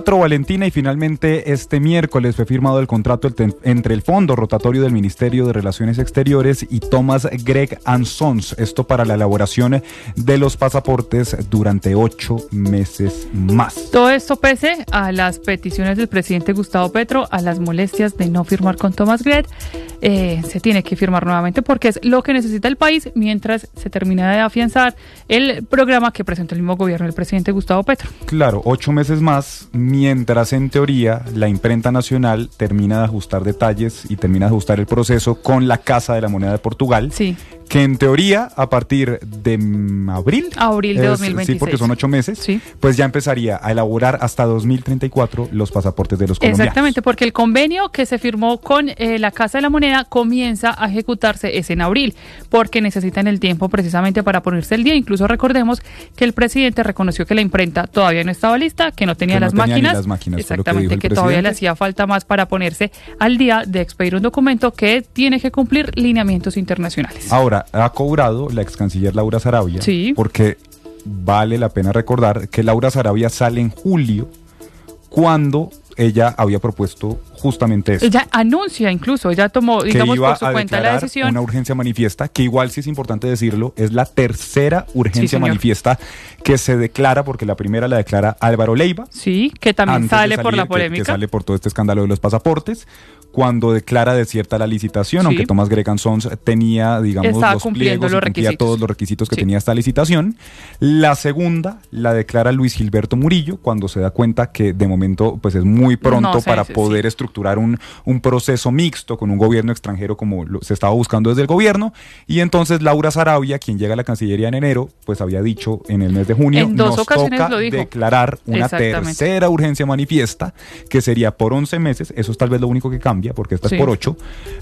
Valentina, y finalmente este miércoles fue firmado el contrato entre el Fondo Rotatorio del Ministerio de Relaciones Exteriores y Thomas Gregg & Sons, esto para la elaboración de los pasaportes durante 8 meses más. Todo esto pese a las peticiones del presidente Gustavo Petro, a las molestias de no firmar con Thomas Gregg. Se tiene que firmar nuevamente porque es lo que necesita el país mientras se termina de afianzar el programa que presentó el mismo gobierno del presidente Gustavo Petro. Claro, 8 meses más, mientras en teoría la imprenta nacional termina de ajustar detalles y termina de ajustar el proceso con la Casa de la Moneda de Portugal. Sí. Que en teoría a partir de abril de 2026. Sí, porque son 8 meses, sí, pues ya empezaría a elaborar hasta 2034 los pasaportes de los colombianos. Exactamente, porque el convenio que se firmó con la Casa de la Moneda comienza a ejecutarse en abril, porque necesitan el tiempo precisamente para ponerse el día. Incluso recordemos que el presidente reconoció que la imprenta todavía no estaba lista, que no tenía las máquinas. Exactamente, que todavía le hacía falta más para ponerse al día de expedir un documento que tiene que cumplir lineamientos internacionales. Ahora, ha cobrado la ex canciller Laura Sarabia, sí, porque vale la pena recordar que Laura Sarabia sale en julio, cuando ella había propuesto justamente eso. Ella anuncia incluso, ella tomó, digamos, por su cuenta la decisión. Una urgencia manifiesta, que igual sí es importante decirlo, es la tercera urgencia manifiesta que se declara, porque la primera la declara Álvaro Leiva. Sí, que también sale por la polémica. Que sale por todo este escándalo de los pasaportes, cuando declara desierta la licitación, sí, aunque Thomas Gregg & Sons tenía, digamos, los pliegos y cumplía todos los requisitos que tenía esta licitación. La segunda la declara Luis Gilberto Murillo, cuando se da cuenta que de momento pues es muy pronto para poder estructurar un proceso mixto con un gobierno extranjero como se estaba buscando desde el gobierno. Y entonces Laura Sarabia, quien llega a la Cancillería en enero, pues había dicho en el mes de junio, en dos ocasiones toca lo dijo, declarar una tercera urgencia manifiesta, que sería por 11 meses, eso es tal vez lo único que cambia, porque esta es por 8,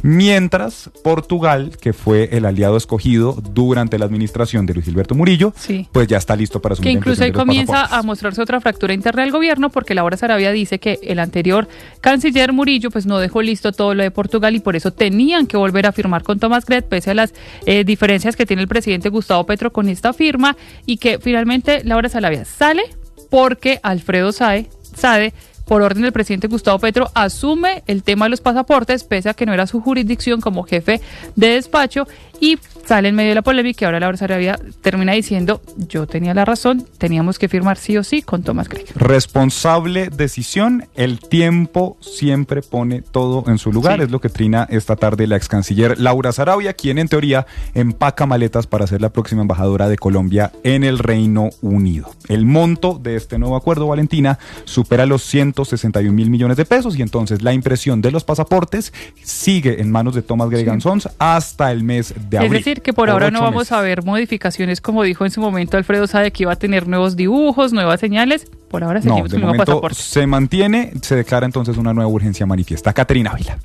mientras Portugal, que fue el aliado escogido durante la administración de Luis Gilberto Murillo, pues ya está listo para asumir. Que incluso ahí comienza a mostrarse otra fractura interna del gobierno, porque Laura Sarabia dice que el anterior canciller Murillo pues no dejó listo todo lo de Portugal y por eso tenían que volver a firmar con Thomas Gregg, pese a las diferencias que tiene el presidente Gustavo Petro con esta firma, y que finalmente Laura Sarabia sale porque Alfredo Sade, por orden del presidente Gustavo Petro, asume el tema de los pasaportes, pese a que no era su jurisdicción como jefe de despacho, y sale en medio de la polémica y ahora Laura Sarabia termina diciendo, yo tenía la razón, teníamos que firmar sí o sí con Thomas Gregg. Responsable decisión, el tiempo siempre pone todo en su lugar, es lo que trina esta tarde la ex canciller Laura Sarabia, quien en teoría empaca maletas para ser la próxima embajadora de Colombia en el Reino Unido. El monto de este nuevo acuerdo, Valentina, supera los 161 mil millones de pesos, y entonces la impresión de los pasaportes sigue en manos de Thomas Gregg & Sons hasta el mes de abril. Es decir, que por ahora no vamos a ver modificaciones, como dijo en su momento Alfredo Sade, que iba a tener nuevos dibujos, nuevas señales. Por ahora seguimos con el nuevo pasaporte. Se mantiene, se declara entonces una nueva urgencia manifiesta. Caterina Ávila.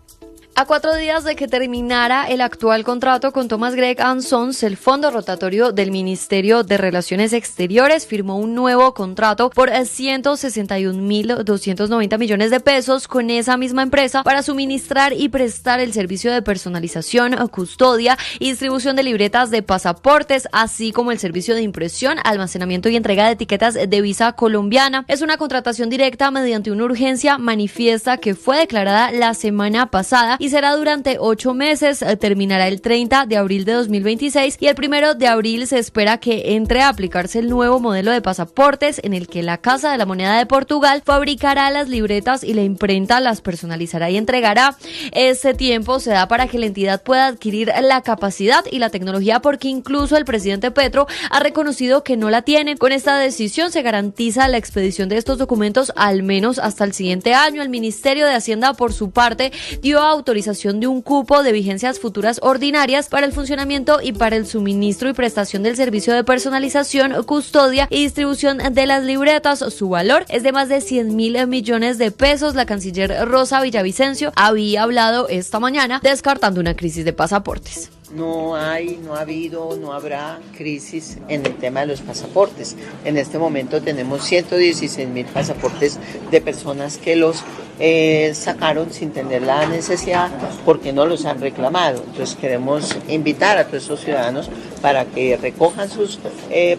A 4 días de que terminara el actual contrato con Thomas Gregg & Sons, el Fondo Rotatorio del Ministerio de Relaciones Exteriores firmó un nuevo contrato por 161.290 millones de pesos con esa misma empresa para suministrar y prestar el servicio de personalización, custodia y distribución de libretas de pasaportes, así como el servicio de impresión, almacenamiento y entrega de etiquetas de visa colombiana. Es una contratación directa mediante una urgencia manifiesta que fue declarada la semana pasada y será durante 8 meses, terminará el 30 de abril de 2026 y el 1 de abril se espera que entre a aplicarse el nuevo modelo de pasaportes en el que la Casa de la Moneda de Portugal fabricará las libretas y la imprenta las personalizará y entregará. Este tiempo se da para que la entidad pueda adquirir la capacidad y la tecnología, porque incluso el presidente Petro ha reconocido que no la tiene. Con esta decisión se garantiza la expedición de estos documentos al menos hasta el siguiente año. El Ministerio de Hacienda, por su parte, dio autorización de un cupo de vigencias futuras ordinarias para el funcionamiento y para el suministro y prestación del servicio de personalización, custodia y distribución de las libretas. Su valor es de más de 100.000 millones de pesos. La canciller Rosa Villavicencio había hablado esta mañana descartando una crisis de pasaportes. No ha habido, no habrá crisis en el tema de los pasaportes. En este momento tenemos 116.000 pasaportes de personas que los sacaron sin tener la necesidad porque no los han reclamado. Entonces queremos invitar a todos esos ciudadanos para que recojan sus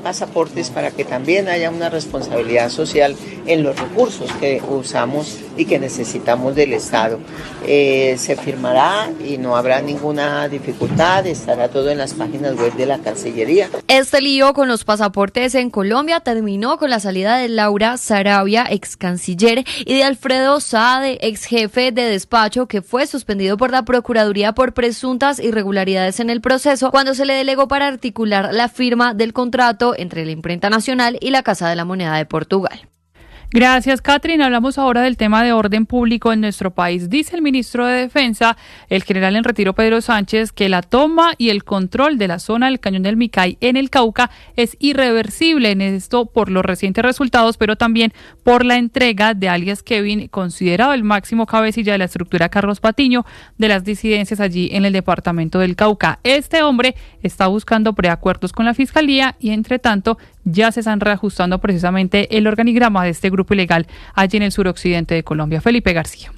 pasaportes, para que también haya una responsabilidad social en los recursos que usamos y que necesitamos del Estado. Se firmará y no habrá ninguna dificultad, estará todo en las páginas web de la Cancillería. Este lío con los pasaportes en Colombia terminó con la salida de Laura Sarabia, ex canciller, y de Alfredo Saade, ex jefe de despacho, que fue suspendido por la Procuraduría por presuntas irregularidades en el proceso cuando se le delegó para articular la firma del contrato entre la Imprenta Nacional y la Casa de la Moneda de Portugal. Gracias, Catherine. Hablamos ahora del tema de orden público en nuestro país. Dice el ministro de Defensa, el general en retiro Pedro Sánchez, que la toma y el control de la zona del Cañón del Micay en el Cauca es irreversible, en esto por los recientes resultados, pero también por la entrega de alias Kevin, considerado el máximo cabecilla de la estructura Carlos Patiño de las disidencias allí en el departamento del Cauca. Este hombre está buscando preacuerdos con la Fiscalía y, entre tanto, ya se están reajustando precisamente el organigrama de este grupo ilegal allí en el suroccidente de Colombia. Felipe García.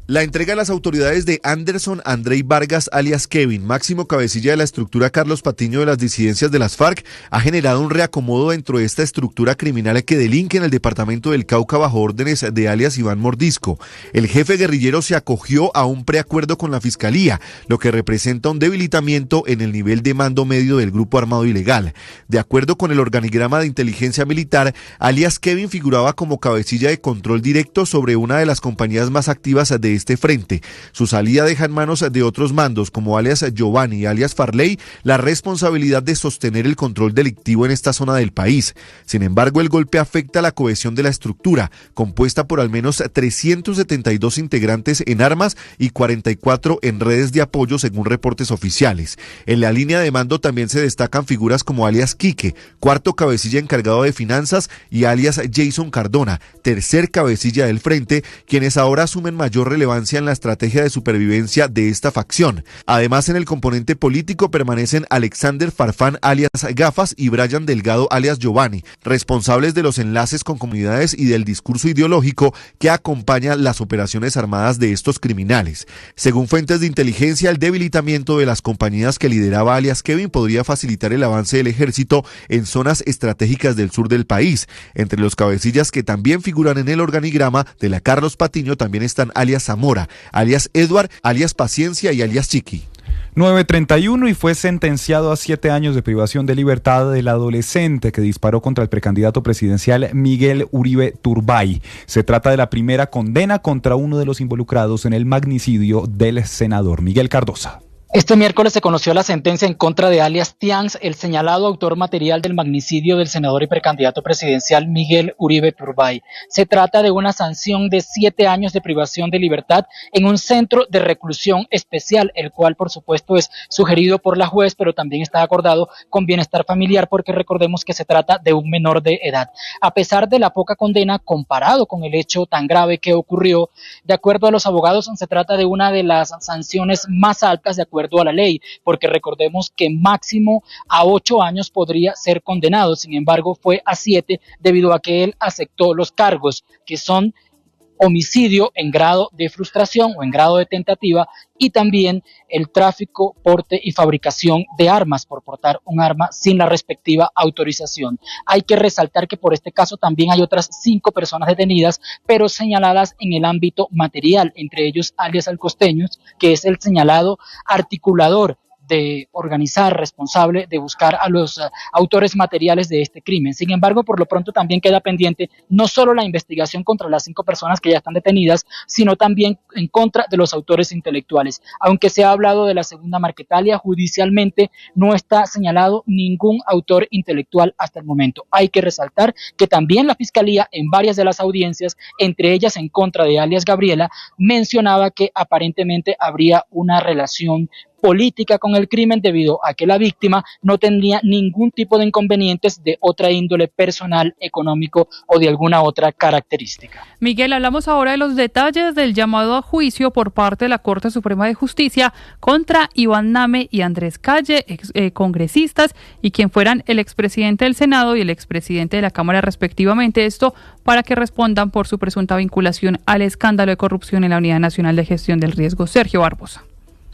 La entrega a las autoridades de Anderson Andrei Vargas, alias Kevin, máximo cabecilla de la estructura Carlos Patiño de las disidencias de las FARC, ha generado un reacomodo dentro de esta estructura criminal que delinque en el departamento del Cauca bajo órdenes de alias Iván Mordisco. El jefe guerrillero se acogió a un preacuerdo con la Fiscalía, lo que representa un debilitamiento en el nivel de mando medio del grupo armado ilegal. De acuerdo con el organigrama de inteligencia militar, alias Kevin figuraba como cabecilla de control directo sobre una de las compañías más activas de este frente. Su salida deja en manos de otros mandos como alias Giovanni y alias Farley la responsabilidad de sostener el control delictivo en esta zona del país. Sin embargo, el golpe afecta la cohesión de la estructura, compuesta por al menos 372 integrantes en armas y 44 en redes de apoyo según reportes oficiales. En la línea de mando también se destacan figuras como alias Quique, cuarto cabecilla encargado de finanzas, y alias Jason Cardona, tercer cabecilla del frente, quienes ahora asumen mayor relevancia en la estrategia de supervivencia de esta facción. Además, en el componente político permanecen Alexander Farfán alias Gafas y Brian Delgado alias Giovanni, responsables de los enlaces con comunidades y del discurso ideológico que acompaña las operaciones armadas de estos criminales. Según fuentes de inteligencia, el debilitamiento de las compañías que lideraba alias Kevin podría facilitar el avance del ejército en zonas estratégicas del sur del país. Entre los cabecillas que también figuran en el organigrama de la Carlos Patiño también están alias Zamora, alias Edward, alias Paciencia y alias Chiqui. 9:31 y fue sentenciado a 7 años de privación de libertad el adolescente que disparó contra el precandidato presidencial Miguel Uribe Turbay. Se trata de la primera condena contra uno de los involucrados en el magnicidio del senador Miguel Cardosa. Este miércoles se conoció la sentencia en contra de alias Tians, el señalado autor material del magnicidio del senador y precandidato presidencial Miguel Uribe Turbay. Se trata de una sanción de 7 años de privación de libertad en un centro de reclusión especial, el cual por supuesto es sugerido por la juez, pero también está acordado con bienestar familiar porque recordemos que se trata de un menor de edad. A pesar de la poca condena comparado con el hecho tan grave que ocurrió, de acuerdo a los abogados se trata de una de las sanciones más altas de acuerdo a la ley, porque recordemos que máximo a 8 años podría ser condenado. Sin embargo, fue a 7 debido a que él aceptó los cargos, que son homicidio en grado de frustración o en grado de tentativa, y también el tráfico, porte y fabricación de armas por portar un arma sin la respectiva autorización. Hay que resaltar que por este caso también hay otras 5 personas detenidas, pero señaladas en el ámbito material, entre ellos alias El Costeño, que es el señalado articulador de organizar, responsable de buscar a los autores materiales de este crimen. Sin embargo, por lo pronto también queda pendiente no solo la investigación contra las 5 personas que ya están detenidas, sino también en contra de los autores intelectuales. Aunque se ha hablado de la segunda Marquetalia, judicialmente no está señalado ningún autor intelectual hasta el momento. Hay que resaltar que también la Fiscalía en varias de las audiencias, entre ellas en contra de alias Gabriela, mencionaba que aparentemente habría una relación política con el crimen debido a que la víctima no tenía ningún tipo de inconvenientes de otra índole personal, económico o de alguna otra característica. Miguel, hablamos ahora de los detalles del llamado a juicio por parte de la Corte Suprema de Justicia contra Iván Name y Andrés Calle, congresistas, y quien fueran el expresidente del Senado y el expresidente de la Cámara respectivamente. Esto para que respondan por su presunta vinculación al escándalo de corrupción en la Unidad Nacional de Gestión del Riesgo. Sergio Barbosa.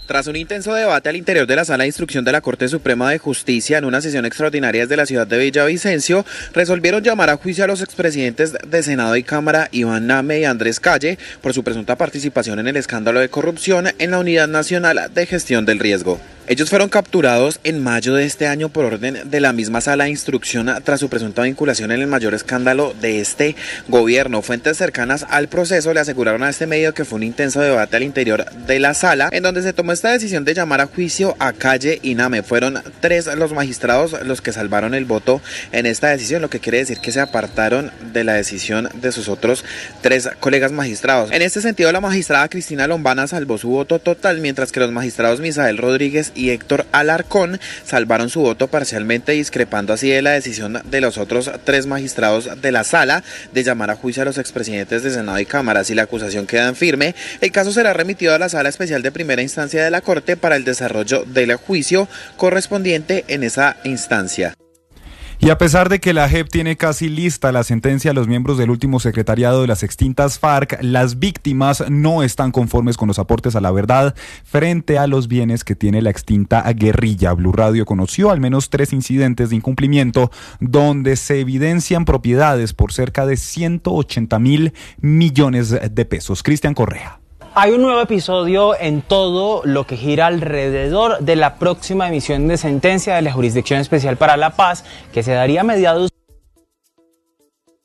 Tras un intenso debate al interior de la Sala de Instrucción de la Corte Suprema de Justicia en una sesión extraordinaria desde la ciudad de Villavicencio, resolvieron llamar a juicio a los expresidentes de Senado y Cámara, Iván Name y Andrés Calle, por su presunta participación en el escándalo de corrupción en la Unidad Nacional de Gestión del Riesgo. Ellos fueron capturados en mayo de este año por orden de la misma Sala de Instrucción tras su presunta vinculación en el mayor escándalo de este gobierno. Fuentes cercanas al proceso le aseguraron a este medio que fue un intenso debate al interior de la sala, en donde se tomó esta decisión de llamar a juicio a Calle y Name. Fueron 3 los magistrados los que salvaron el voto en esta decisión, lo que quiere decir que se apartaron de la decisión de sus otros 3 colegas magistrados. En este sentido, la magistrada Cristina Lombana salvó su voto total, mientras que los magistrados Misael Rodríguez y Héctor Alarcón salvaron su voto parcialmente, discrepando así de la decisión de los otros 3 magistrados de la sala de llamar a juicio a los expresidentes de Senado y Cámara. Si la acusación queda en firme, el caso será remitido a la Sala Especial de Primera Instancia de la Corte para el desarrollo del juicio correspondiente en esa instancia. Y a pesar de que la JEP tiene casi lista la sentencia a los miembros del último secretariado de las extintas FARC, las víctimas no están conformes con los aportes a la verdad frente a los bienes que tiene la extinta guerrilla. Blue Radio conoció al menos 3 incidentes de incumplimiento donde se evidencian propiedades por cerca de 180.000 millones de pesos. Cristian Correa. Hay un nuevo episodio en todo lo que gira alrededor de la próxima emisión de sentencia de la Jurisdicción Especial para la Paz, que se daría a mediados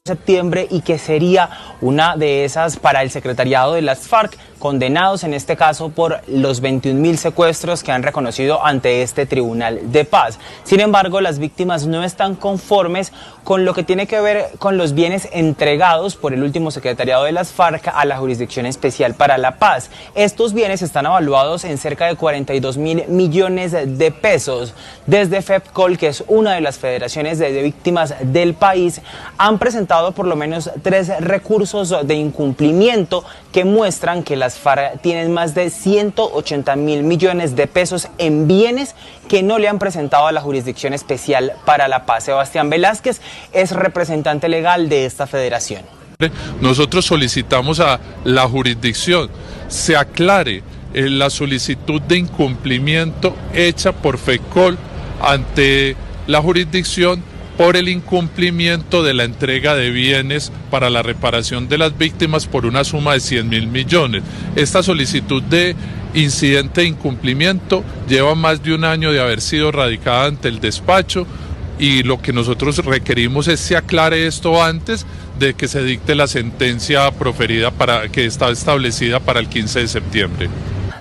de septiembre y que sería una de esas para el secretariado de las FARC, condenados en este caso por los 21.000 secuestros que han reconocido ante este Tribunal de Paz. Sin embargo, las víctimas no están conformes con lo que tiene que ver con los bienes entregados por el último secretariado de las FARC a la Jurisdicción Especial para la Paz. Estos bienes están evaluados en cerca de 42.000 millones de pesos. Desde FEPCOL, que es una de las federaciones de víctimas del país, han presentado por lo menos 3 recursos de incumplimiento que muestran que las FARC tienen más de 180.000 millones de pesos en bienes que no le han presentado a la Jurisdicción Especial para la Paz. Sebastián Velázquez es representante legal de esta federación. Nosotros solicitamos a la jurisdicción se aclare la solicitud de incumplimiento hecha por FECOL ante la jurisdicción por el incumplimiento de la entrega de bienes para la reparación de las víctimas por una suma de 100.000 millones. Esta solicitud de incidente de incumplimiento lleva más de un año de haber sido radicada ante el despacho y lo que nosotros requerimos es se aclare esto antes de que se dicte la sentencia proferida que está establecida para el 15 de septiembre.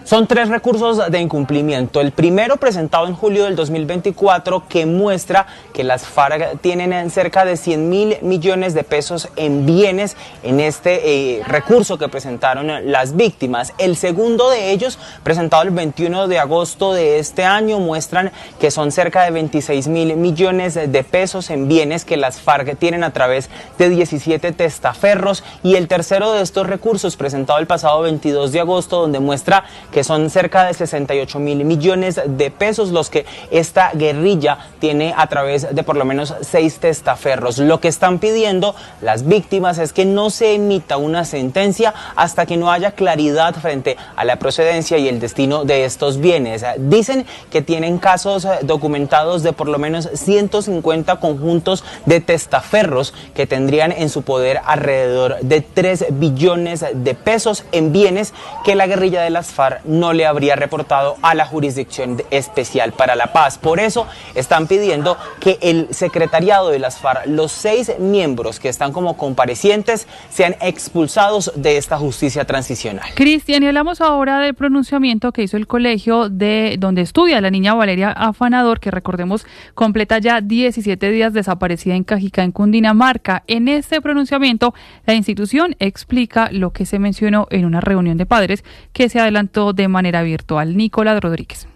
Son 3 recursos de incumplimiento. El primero, presentado en julio del 2024, que muestra que las FARC tienen cerca de 100.000 millones de pesos en bienes en este recurso que presentaron las víctimas. El segundo de ellos, presentado el 21 de agosto de este año, muestran que son cerca de 26.000 millones de pesos en bienes que las FARC tienen a través de 17 testaferros. Y el tercero de estos recursos, presentado el pasado 22 de agosto, donde muestra que son cerca de 68.000 millones de pesos los que esta guerrilla tiene a través de por lo menos 6 testaferros. Lo que están pidiendo las víctimas es que no se emita una sentencia hasta que no haya claridad frente a la procedencia y el destino de estos bienes. Dicen que tienen casos documentados de por lo menos 150 conjuntos de testaferros que tendrían en su poder alrededor de 3 billones de pesos en bienes que la guerrilla de las FARC no le habría reportado a la Jurisdicción Especial para la Paz. Por eso están pidiendo que el secretariado de las FARC, los 6 miembros que están como comparecientes, sean expulsados de esta justicia transicional. Cristian, y hablamos ahora del pronunciamiento que hizo el colegio de donde estudia la niña Valeria Afanador, que recordemos completa ya 17 días desaparecida en Cajicá, en Cundinamarca. En este pronunciamiento, la institución explica lo que se mencionó en una reunión de padres que se adelantó de manera virtual. Nicolás Rodríguez.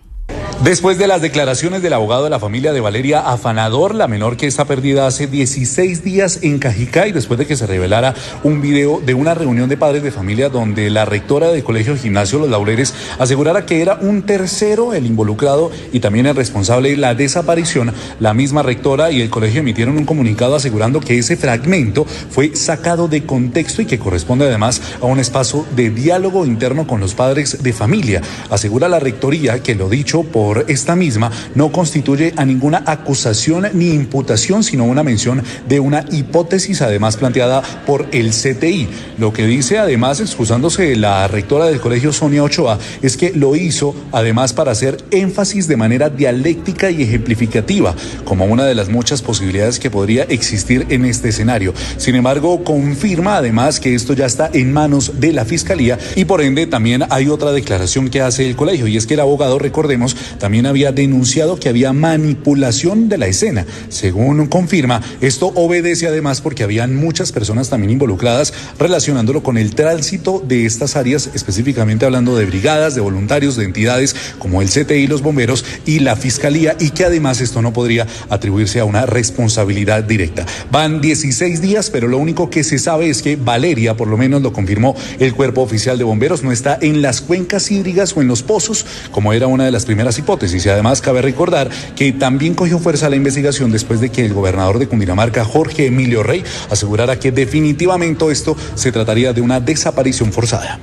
Después de las declaraciones del abogado de la familia de Valeria Afanador, la menor que está perdida hace 16 días en Cajicá, y después de que se revelara un video de una reunión de padres de familia donde la rectora del Colegio Gimnasio Los Laureles asegurara que era un tercero el involucrado y también el responsable de la desaparición, la misma rectora y el colegio emitieron un comunicado asegurando que ese fragmento fue sacado de contexto y que corresponde además a un espacio de diálogo interno con los padres de familia. Asegura la rectoría que lo dicho por esta misma no constituye a ninguna acusación ni imputación, sino una mención de una hipótesis además planteada por el CTI. Lo que dice además, excusándose la rectora del colegio Sonia Ochoa, es que lo hizo además para hacer énfasis de manera dialéctica y ejemplificativa, como una de las muchas posibilidades que podría existir en este escenario. Sin embargo, confirma además que esto ya está en manos de la Fiscalía y por ende también hay otra declaración que hace el colegio, y es que el abogado, recordemos, también había denunciado que había manipulación de la escena. Según confirma, esto obedece además porque habían muchas personas también involucradas relacionándolo con el tránsito de estas áreas, específicamente hablando de brigadas, de voluntarios, de entidades como el CTI, los bomberos y la Fiscalía, y que además esto no podría atribuirse a una responsabilidad directa. Van 16 días, pero lo único que se sabe es que Valeria, por lo menos lo confirmó el Cuerpo Oficial de Bomberos, no está en las cuencas hídricas o en los pozos, como era una de las primeras hipótesis. Y además cabe recordar que también cogió fuerza la investigación después de que el gobernador de Cundinamarca, Jorge Emilio Rey, asegurara que definitivamente esto se trataría de una desaparición forzada.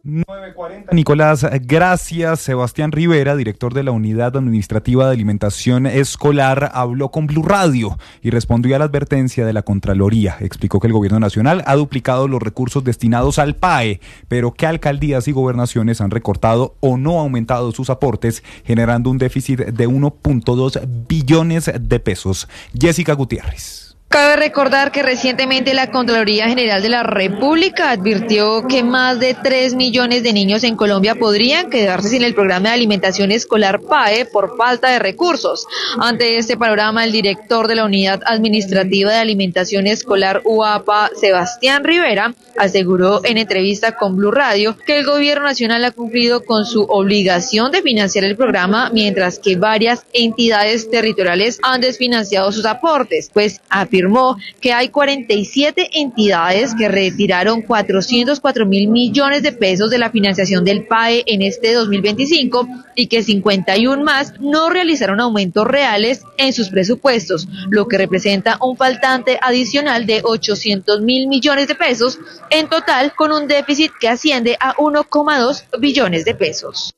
9:40. Nicolás, gracias. Sebastián Rivera, director de la Unidad Administrativa de Alimentación Escolar, habló con Blue Radio y respondió a la advertencia de la Contraloría. Explicó que el gobierno nacional ha duplicado los recursos destinados al PAE, pero que alcaldías y gobernaciones han recortado o no aumentado sus aportes, generando un déficit de 1.2 billones de pesos. Jessica Gutiérrez. Cabe recordar que recientemente la Contraloría General de la República advirtió que más de 3 millones de niños en Colombia podrían quedarse sin el programa de alimentación escolar PAE por falta de recursos. Ante este panorama, el director de la Unidad Administrativa de Alimentación Escolar UAPA, Sebastián Rivera, aseguró en entrevista con Blue Radio que el gobierno nacional ha cumplido con su obligación de financiar el programa, mientras que varias entidades territoriales han desfinanciado sus aportes, pues afirmó que hay 47 entidades que retiraron 404.000 millones de pesos de la financiación del PAE en este 2025 y que 51 más no realizaron aumentos reales en sus presupuestos, lo que representa un faltante adicional de 800.000 millones de pesos en total, con un déficit que asciende a 1,2 billones de pesos.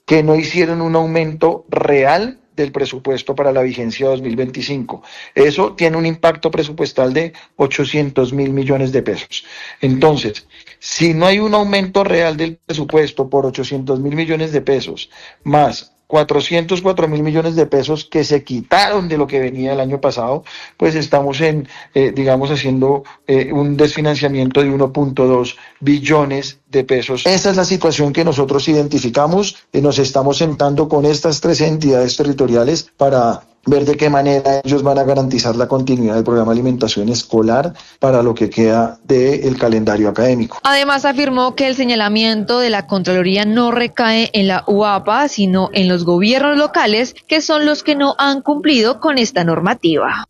Que no hicieron un aumento real del presupuesto para la vigencia 2025. Eso tiene un impacto presupuestal de 800.000 millones de pesos. Entonces, si no hay un aumento real del presupuesto por 800.000 millones de pesos, más 404.000 millones de pesos que se quitaron de lo que venía el año pasado, pues estamos haciendo un desfinanciamiento de 1.2 billones de pesos. Esa es la situación que nosotros identificamos y nos estamos sentando con estas 3 entidades territoriales para ver de qué manera ellos van a garantizar la continuidad del programa de alimentación escolar para lo que queda del calendario académico. Además, afirmó que el señalamiento de la Contraloría no recae en la UAPA, sino en los gobiernos locales, que son los que no han cumplido con esta normativa.